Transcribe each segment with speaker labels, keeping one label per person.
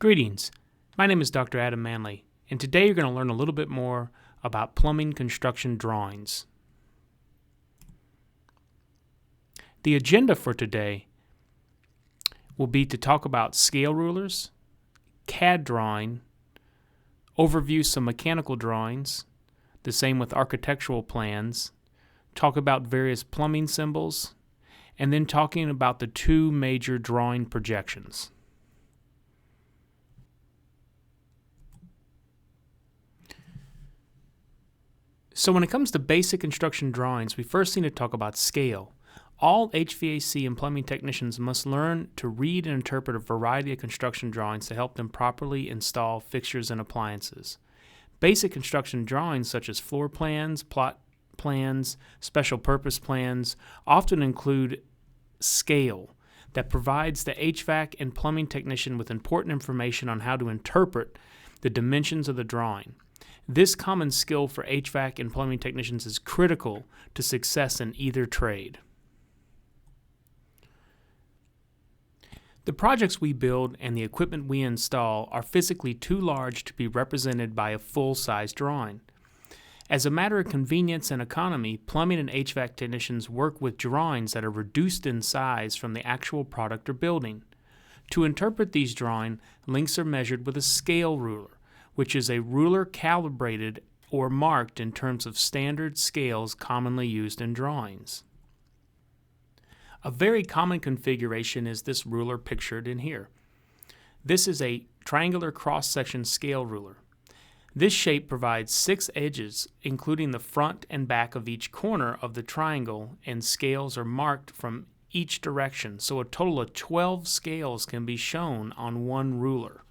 Speaker 1: Greetings, my name is Dr. Adam Manley, and today you're going to learn a little bit more about plumbing construction drawings. The agenda for today will be to talk about scale rulers, CAD drawing, overview some mechanical drawings, the same with architectural plans, talk about various plumbing symbols, and then talking about the two major drawing projections. So when it comes to basic construction drawings, we first need to talk about scale. All HVAC and plumbing technicians must learn to read and interpret a variety of construction drawings to help them properly install fixtures and appliances. Basic construction drawings such as floor plans, plot plans, special purpose plans often include scale that provides the HVAC and plumbing technician with important information on how to interpret the dimensions of the drawing. This common skill for HVAC and plumbing technicians is critical to success in either trade. The projects we build and the equipment we install are physically too large to be represented by a full-size drawing. As a matter of convenience and economy, plumbing and HVAC technicians work with drawings that are reduced in size from the actual product or building. To interpret these drawings, lengths are measured with a scale ruler, which is a ruler calibrated or marked in terms of standard scales commonly used in drawings. A very common configuration is this ruler pictured in here. This is a triangular cross-section scale ruler. This shape provides 6 edges, including the front and back of each corner of the triangle, and scales are marked from each direction, so a total of 12 scales can be shown on one ruler.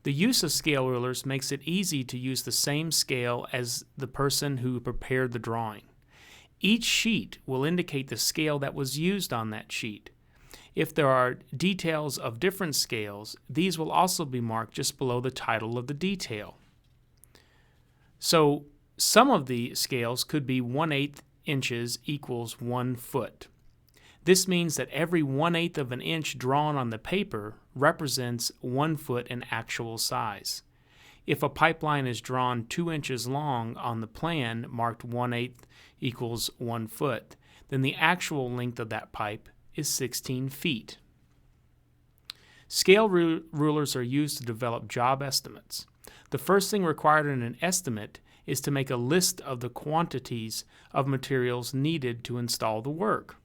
Speaker 1: The use of scale rulers makes it easy to use the same scale as the person who prepared the drawing. Each sheet will indicate the scale that was used on that sheet. If there are details of different scales, these will also be marked just below the title of the detail. So some of the scales could be 1/8 inches equals 1 foot. This means that every 1/8 of an inch drawn on the paper represents 1 foot in actual size. If a pipeline is drawn 2 inches long on the plan marked 1/8 equals 1 foot, then the actual length of that pipe is 16 feet. Scale rulers are used to develop job estimates. The first thing required in an estimate is to make a list of the quantities of materials needed to install the work.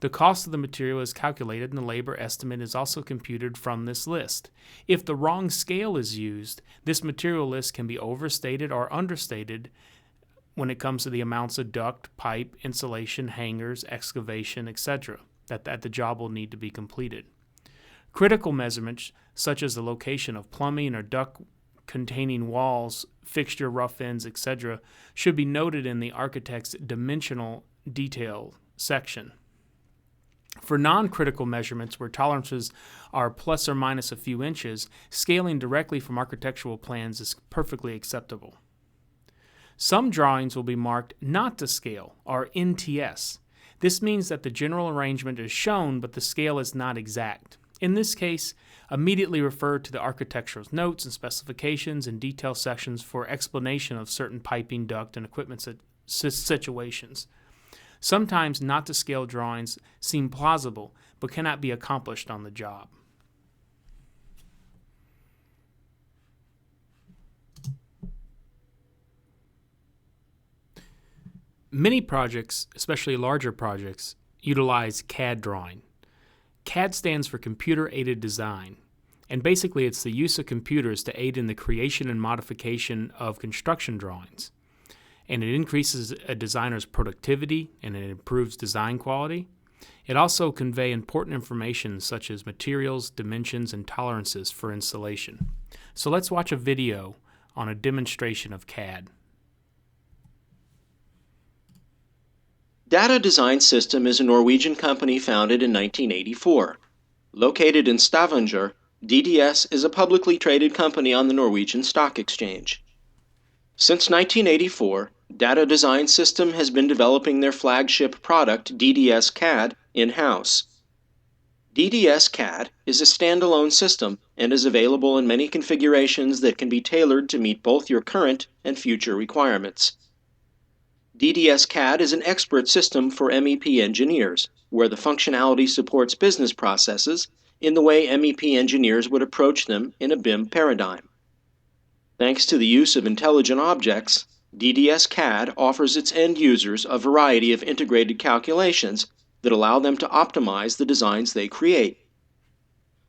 Speaker 1: The cost of the material is calculated and the labor estimate is also computed from this list. If the wrong scale is used, this material list can be overstated or understated when it comes to the amounts of duct, pipe, insulation, hangers, excavation, etc. that the job will need to be completed. Critical measurements such as the location of plumbing or duct containing walls, fixture rough ends, etc. should be noted in the architect's dimensional detail section. For non-critical measurements where tolerances are plus or minus a few inches, scaling directly from architectural plans is perfectly acceptable. Some drawings will be marked not to scale, or NTS. This means that the general arrangement is shown, but the scale is not exact. In this case, immediately refer to the architectural notes and specifications and detail sections for explanation of certain piping, duct, and equipment situations. Sometimes not-to-scale drawings seem plausible, but cannot be accomplished on the job. Many projects, especially larger projects, utilize CAD drawing. CAD stands for Computer-Aided Design, and basically it's the use of computers to aid in the creation and modification of construction drawings. And it increases a designer's productivity and it improves design quality. It also conveys important information such as materials, dimensions, and tolerances for installation. So let's watch a video on a demonstration of CAD.
Speaker 2: Data Design System is a Norwegian company founded in 1984. Located in Stavanger, DDS is a publicly traded company on the Norwegian Stock Exchange. Since 1984, Data Design System has been developing their flagship product, DDS CAD, in-house. DDS CAD is a standalone system and is available in many configurations that can be tailored to meet both your current and future requirements. DDS CAD is an expert system for MEP engineers, where the functionality supports business processes in the way MEP engineers would approach them in a BIM paradigm. Thanks to the use of intelligent objects, DDS CAD offers its end users a variety of integrated calculations that allow them to optimize the designs they create.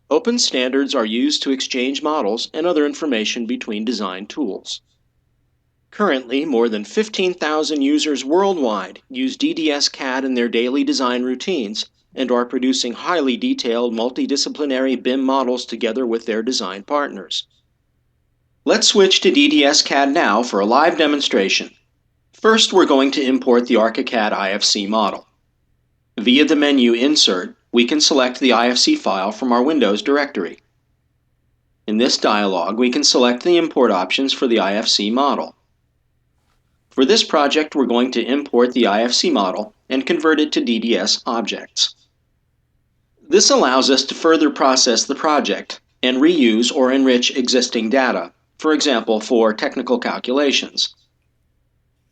Speaker 2: Open standards are used to exchange models and other information between design tools. Currently, more than 15,000 users worldwide use DDS CAD in their daily design routines and are producing highly detailed multidisciplinary BIM models together with their design partners. Let's switch to DDS CAD now for a live demonstration. First, we're going to import the ArchiCAD IFC model. Via the menu Insert, we can select the IFC file from our Windows directory. In this dialog, we can select the import options for the IFC model. For this project, we're going to import the IFC model and convert it to DDS objects. This allows us to further process the project and reuse or enrich existing data, for example, for technical calculations.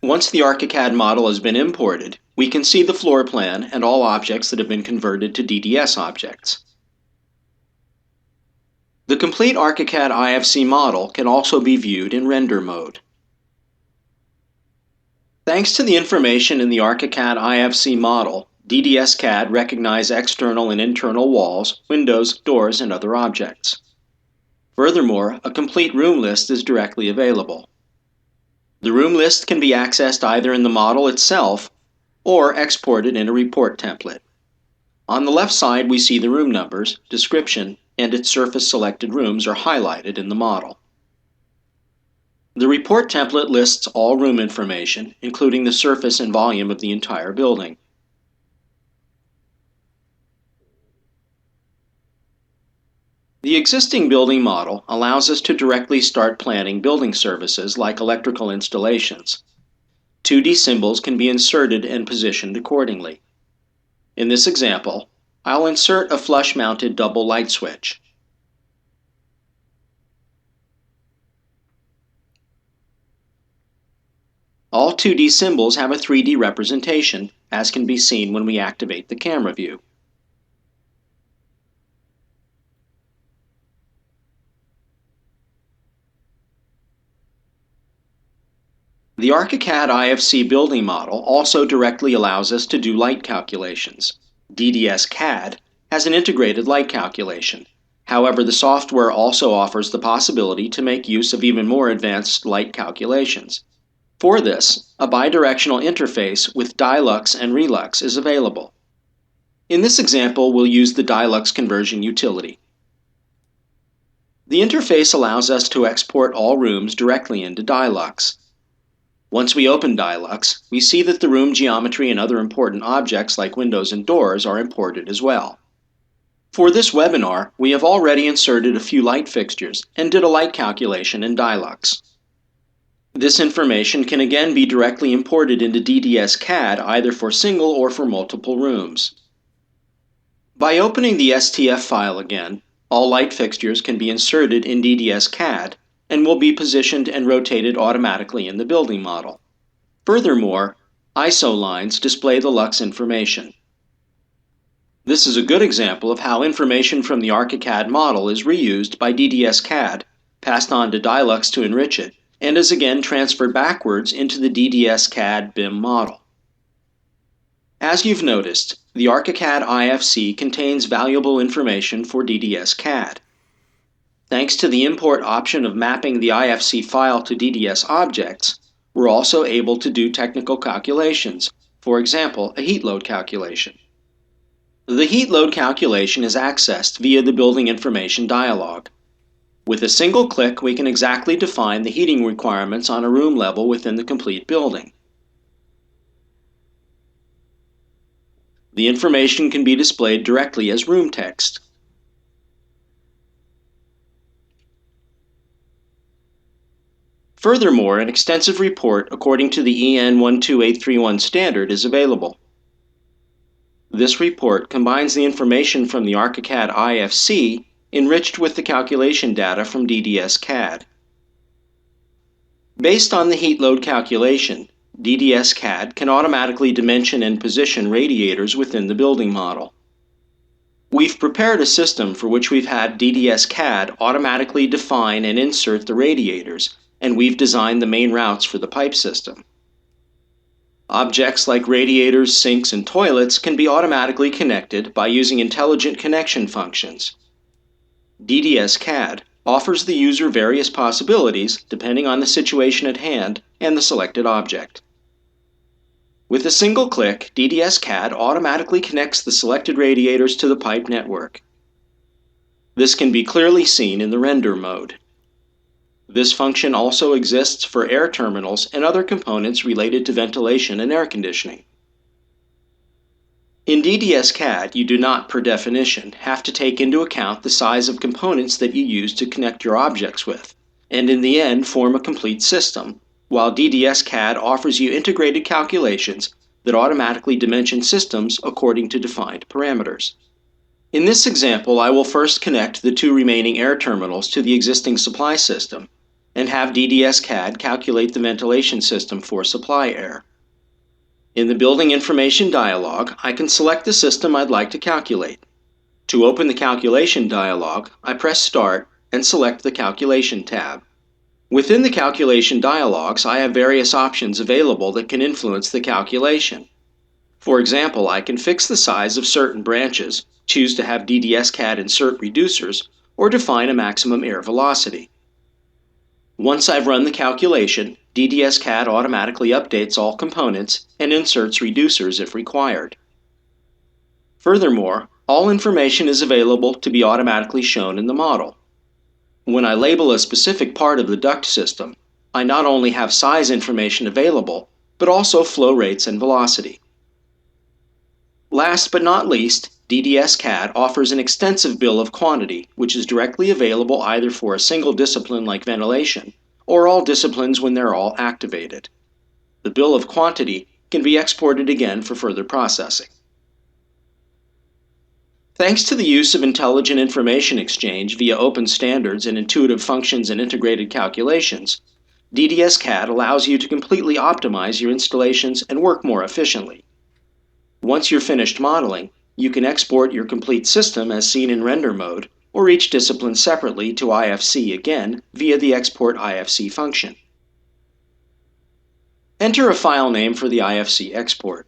Speaker 2: Once the ArchiCAD model has been imported, we can see the floor plan and all objects that have been converted to DDS objects. The complete ArchiCAD IFC model can also be viewed in render mode. Thanks to the information in the ArchiCAD IFC model, DDS CAD recognizes external and internal walls, windows, doors, and other objects. Furthermore, a complete room list is directly available. The room list can be accessed either in the model itself or exported in a report template. On the left side, we see the room numbers, description, and its surface selected rooms are highlighted in the model. The report template lists all room information, including the surface and volume of the entire building. The existing building model allows us to directly start planning building services like electrical installations. 2D symbols can be inserted and positioned accordingly. In this example, I'll insert a flush-mounted double light switch. All 2D symbols have a 3D representation, as can be seen when we activate the camera view. The ArchiCAD IFC building model also directly allows us to do light calculations. DDS CAD has an integrated light calculation. However, the software also offers the possibility to make use of even more advanced light calculations. For this, a bidirectional interface with Dilux and Relux is available. In this example, we'll use the Dilux conversion utility. The interface allows us to export all rooms directly into Dilux. Once we open Dilux, we see that the room geometry and other important objects like windows and doors are imported as well. For this webinar, we have already inserted a few light fixtures and did a light calculation in Dilux. This information can again be directly imported into DDS CAD either for single or for multiple rooms. By opening the STF file again, all light fixtures can be inserted in DDS CAD and will be positioned and rotated automatically in the building model. Furthermore, ISO lines display the lux information. This is a good example of how information from the ArchiCAD model is reused by DDS CAD, passed on to Dilux to enrich it, and is again transferred backwards into the DDS CAD BIM model. As you've noticed, the ArchiCAD IFC contains valuable information for DDS CAD. Thanks to the import option of mapping the IFC file to DDS objects, we're also able to do technical calculations, for example, a heat load calculation. The heat load calculation is accessed via the Building Information dialog. With a single click, we can exactly define the heating requirements on a room level within the complete building. The information can be displayed directly as room text. Furthermore, an extensive report according to the EN 12831 standard is available. This report combines the information from the ArchiCAD IFC enriched with the calculation data from DDS CAD. Based on the heat load calculation, DDS CAD can automatically dimension and position radiators within the building model. We've prepared a system for which we've had DDS CAD automatically define and insert the radiators, and we've designed the main routes for the pipe system. Objects like radiators, sinks, and toilets can be automatically connected by using intelligent connection functions. DDS CAD offers the user various possibilities depending on the situation at hand and the selected object. With a single click, DDS CAD automatically connects the selected radiators to the pipe network. This can be clearly seen in the render mode. This function also exists for air terminals and other components related to ventilation and air conditioning. In DDS CAD, you do not, per definition, have to take into account the size of components that you use to connect your objects with, and in the end form a complete system, while DDS CAD offers you integrated calculations that automatically dimension systems according to defined parameters. In this example, I will first connect the two remaining air terminals to the existing supply system, and have DDS CAD calculate the ventilation system for supply air. In the Building Information dialog, I can select the system I'd like to calculate. To open the Calculation dialog, I press Start and select the Calculation tab. Within the Calculation dialogs, I have various options available that can influence the calculation. For example, I can fix the size of certain branches, choose to have DDS CAD insert reducers, or define a maximum air velocity. Once I've run the calculation, DDS CAD automatically updates all components and inserts reducers if required. Furthermore, all information is available to be automatically shown in the model. When I label a specific part of the duct system, I not only have size information available, but also flow rates and velocity. Last but not least, DDS CAD offers an extensive bill of quantity, which is directly available either for a single discipline like ventilation, or all disciplines when they're all activated. The bill of quantity can be exported again for further processing. Thanks to the use of intelligent information exchange via open standards and intuitive functions and integrated calculations, DDS CAD allows you to completely optimize your installations and work more efficiently. Once you're finished modeling, you can export your complete system as seen in render mode, or each discipline separately to IFC again via the Export IFC function. Enter a file name for the IFC export.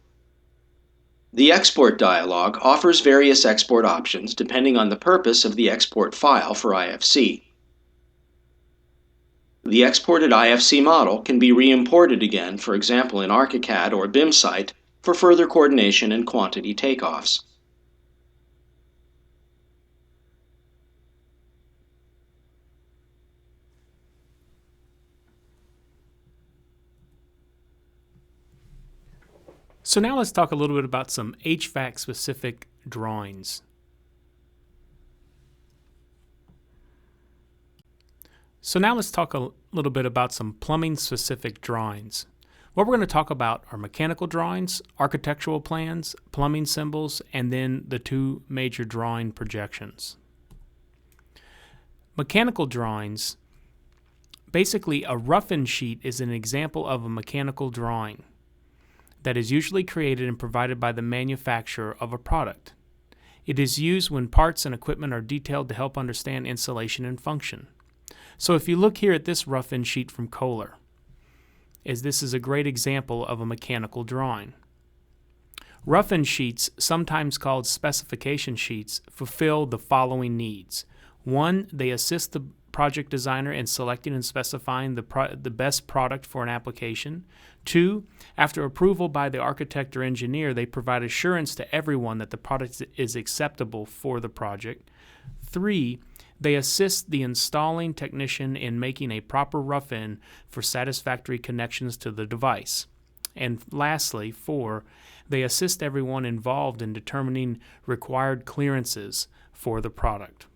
Speaker 2: The Export dialog offers various export options depending on the purpose of the export file for IFC. The exported IFC model can be re-imported again, for example in ArchiCAD or BIM site, for further coordination and quantity takeoffs.
Speaker 1: So now let's talk a little bit about some HVAC-specific drawings. So now let's talk a little bit about some plumbing-specific drawings. What we're going to talk about are mechanical drawings, architectural plans, plumbing symbols, and then the two major drawing projections. Mechanical drawings, basically a rough-in sheet is an example of a mechanical drawing that is usually created and provided by the manufacturer of a product. It is used when parts and equipment are detailed to help understand installation and function. So if you look here at this rough-in sheet from Kohler, this is a great example of a mechanical drawing. Rough-in sheets, sometimes called specification sheets, fulfill the following needs. 1, they assist the project designer in selecting and specifying the best product for an application. 2, after approval by the architect or engineer, they provide assurance to everyone that the product is acceptable for the project. 3, they assist the installing technician in making a proper rough-in for satisfactory connections to the device. And lastly, 4, they assist everyone involved in determining required clearances for the product.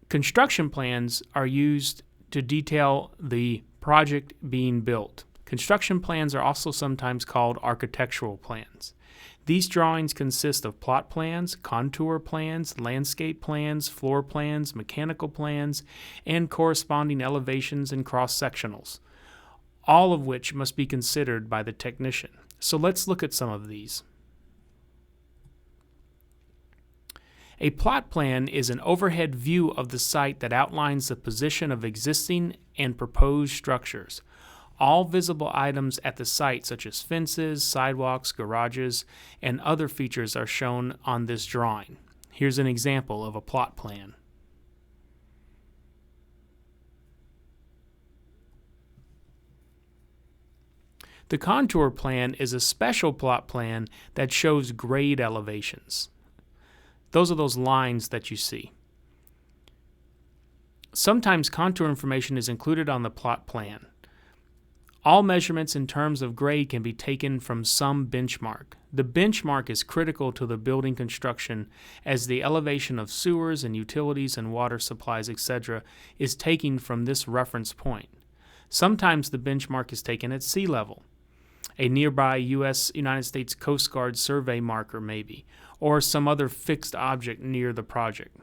Speaker 1: Construction plans are used to detail the project being built. Construction plans are also sometimes called architectural plans. These drawings consist of plot plans, contour plans, landscape plans, floor plans, mechanical plans, and corresponding elevations and cross-sectionals, all of which must be considered by the technician. So let's look at some of these. A plot plan is an overhead view of the site that outlines the position of existing and proposed structures. All visible items at the site, such as fences, sidewalks, garages, and other features, are shown on this drawing. Here's an example of a plot plan. The contour plan is a special plot plan that shows grade elevations. Those are those lines that you see. Sometimes contour information is included on the plot plan. All measurements in terms of grade can be taken from some benchmark. The benchmark is critical to the building construction, as the elevation of sewers and utilities and water supplies, etc., is taken from this reference point. Sometimes the benchmark is taken at sea level, a nearby United States Coast Guard survey marker maybe, or some other fixed object near the project.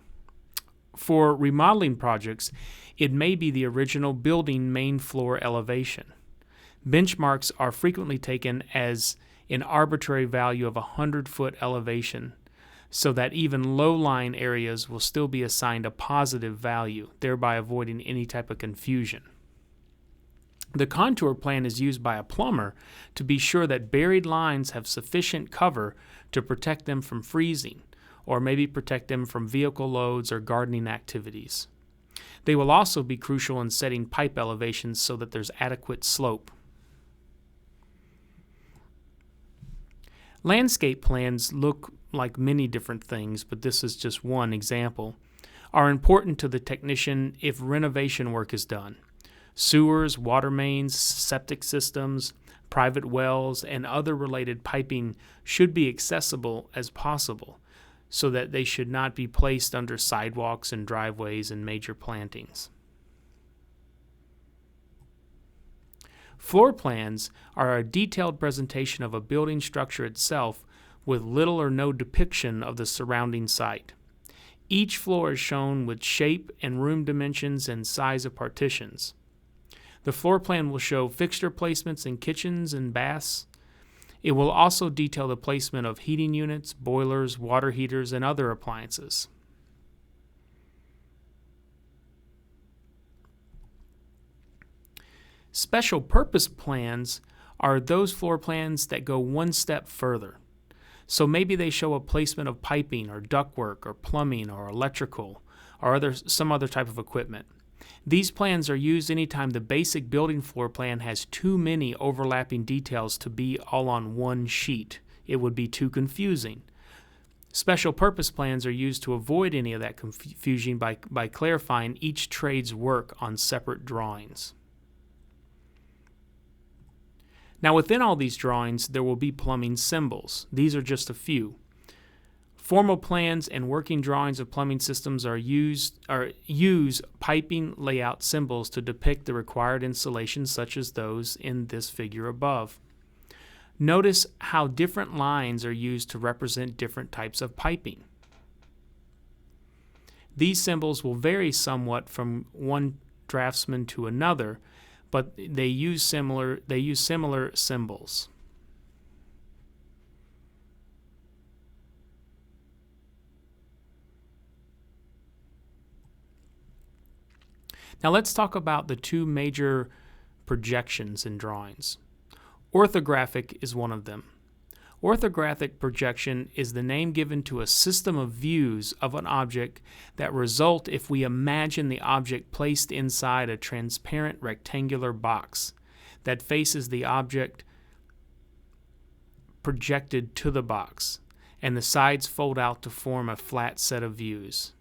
Speaker 1: For remodeling projects, it may be the original building main floor elevation. Benchmarks are frequently taken as an arbitrary value of 100-foot elevation, so that even low-lying areas will still be assigned a positive value, thereby avoiding any type of confusion. The contour plan is used by a plumber to be sure that buried lines have sufficient cover to protect them from freezing, or maybe protect them from vehicle loads or gardening activities. They will also be crucial in setting pipe elevations so that there's adequate slope. Landscape plans look like many different things, but this is just one example, are important to the technician if renovation work is done. Sewers, water mains, septic systems, private wells, and other related piping should be accessible as possible, so that they should not be placed under sidewalks and driveways and major plantings. Floor plans are a detailed presentation of a building structure itself with little or no depiction of the surrounding site. Each floor is shown with shape and room dimensions and size of partitions. The floor plan will show fixture placements in kitchens and baths. It will also detail the placement of heating units, boilers, water heaters, and other appliances. Special purpose plans are those floor plans that go one step further. So maybe they show a placement of piping or ductwork or plumbing or electrical or some other type of equipment. These plans are used anytime the basic building floor plan has too many overlapping details to be all on one sheet. It would be too confusing. Special purpose plans are used to avoid any of that confusion by clarifying each trade's work on separate drawings. Now within all these drawings there will be plumbing symbols. These are just a few. Formal plans and working drawings of plumbing systems use piping layout symbols to depict the required installations such as those in this figure above. Notice how different lines are used to represent different types of piping. These symbols will vary somewhat from one draftsman to another, but they use similar symbols. Now let's talk about the two major projections in drawings. Orthographic is one of them. Orthographic projection is the name given to a system of views of an object that result if we imagine the object placed inside a transparent rectangular box that faces the object projected to the box, and the sides fold out to form a flat set of views.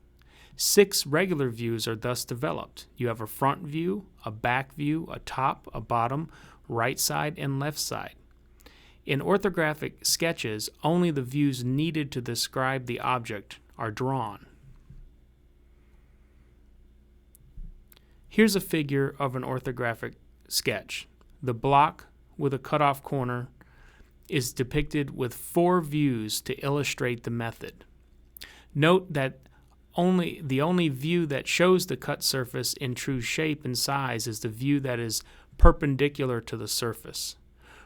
Speaker 1: 6 regular views are thus developed. You have a front view, a back view, a top, a bottom, right side, and left side. In orthographic sketches, only the views needed to describe the object are drawn. Here's a figure of an orthographic sketch. The block with a cutoff corner is depicted with 4 views to illustrate the method. Note that the only view that shows the cut surface in true shape and size is the view that is perpendicular to the surface.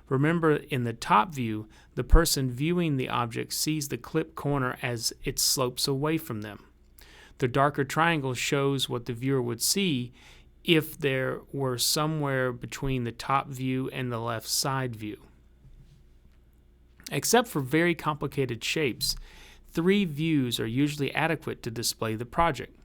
Speaker 1: Remember, in the top view, the person viewing the object sees the clip corner as it slopes away from them. The darker triangle shows what the viewer would see if there were somewhere between the top view and the left side view. Except for very complicated shapes, 3 views are usually adequate to display the project.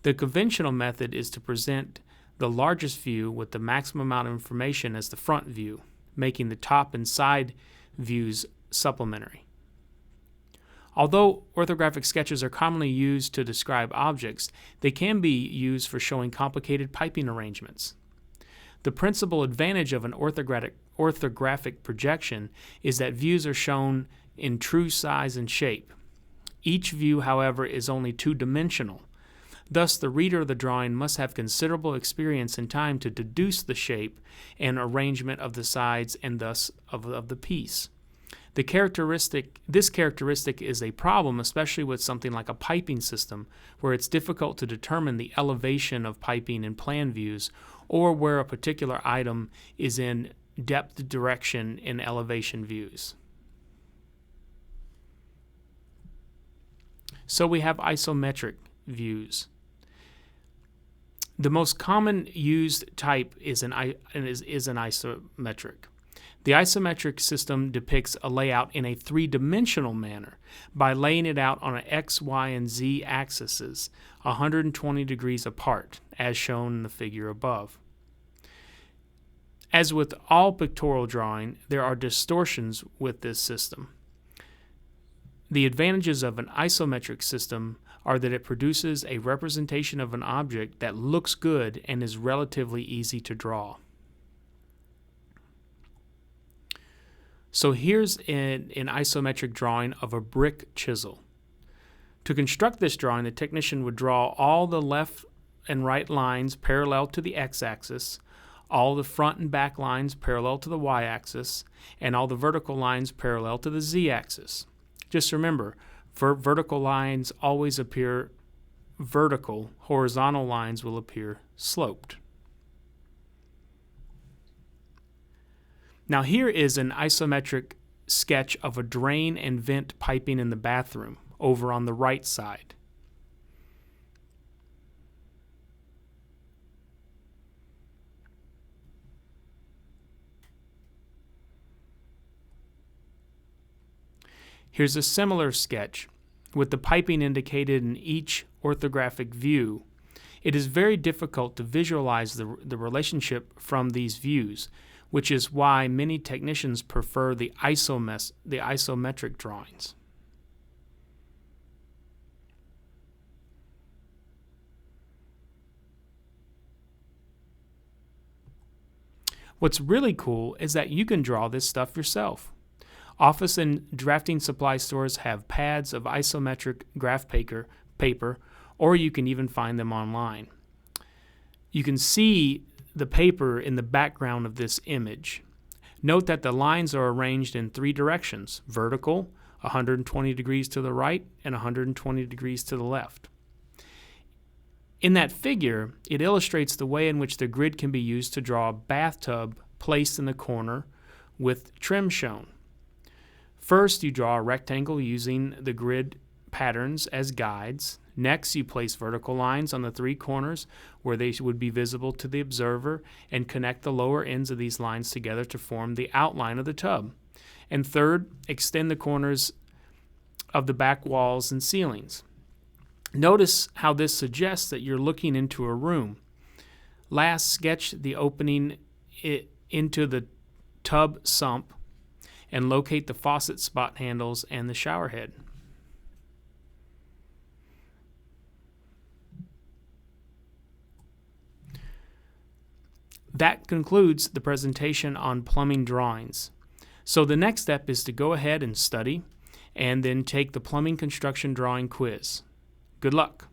Speaker 1: The conventional method is to present the largest view with the maximum amount of information as the front view, making the top and side views supplementary. Although orthographic sketches are commonly used to describe objects, they can be used for showing complicated piping arrangements. The principal advantage of an orthographic projection is that views are shown in true size and shape. Each view, however, is only 2-dimensional. Thus, the reader of the drawing must have considerable experience and time to deduce the shape and arrangement of the sides and thus of the piece. This characteristic is a problem, especially with something like a piping system, where it's difficult to determine the elevation of piping in plan views, or where a particular item is in depth direction in elevation views. So we have isometric views. The most common used type is an isometric. The isometric system depicts a layout in a 3-dimensional manner by laying it out on an X, Y, and Z axes 120 degrees apart, as shown in the figure above. As with all pictorial drawing, there are distortions with this system. The advantages of an isometric system are that it produces a representation of an object that looks good and is relatively easy to draw. So here's an isometric drawing of a brick chisel. To construct this drawing, the technician would draw all the left and right lines parallel to the x-axis, all the front and back lines parallel to the y-axis, and all the vertical lines parallel to the z-axis. Just remember, vertical lines always appear vertical, horizontal lines will appear sloped. Now here is an isometric sketch of a drain and vent piping in the bathroom over on the right side. Here's a similar sketch with the piping indicated in each orthographic view. It is very difficult to visualize the relationship from these views, which is why many technicians prefer the isometric drawings. What's really cool is that you can draw this stuff yourself. Office and drafting supply stores have pads of isometric graph paper, or you can even find them online. You can see the paper in the background of this image. Note that the lines are arranged in 3 directions: vertical, 120 degrees to the right, and 120 degrees to the left. In that figure, it illustrates the way in which the grid can be used to draw a bathtub placed in the corner with trim shown. First, you draw a rectangle using the grid patterns as guides. Next, you place vertical lines on the 3 corners where they would be visible to the observer and connect the lower ends of these lines together to form the outline of the tub. And third, extend the corners of the back walls and ceilings. Notice how this suggests that you're looking into a room. Last, sketch the opening into the tub sump and locate the faucet spot handles and the shower head. That concludes the presentation on plumbing drawings. So the next step is to go ahead and study and then take the plumbing construction drawing quiz. Good luck.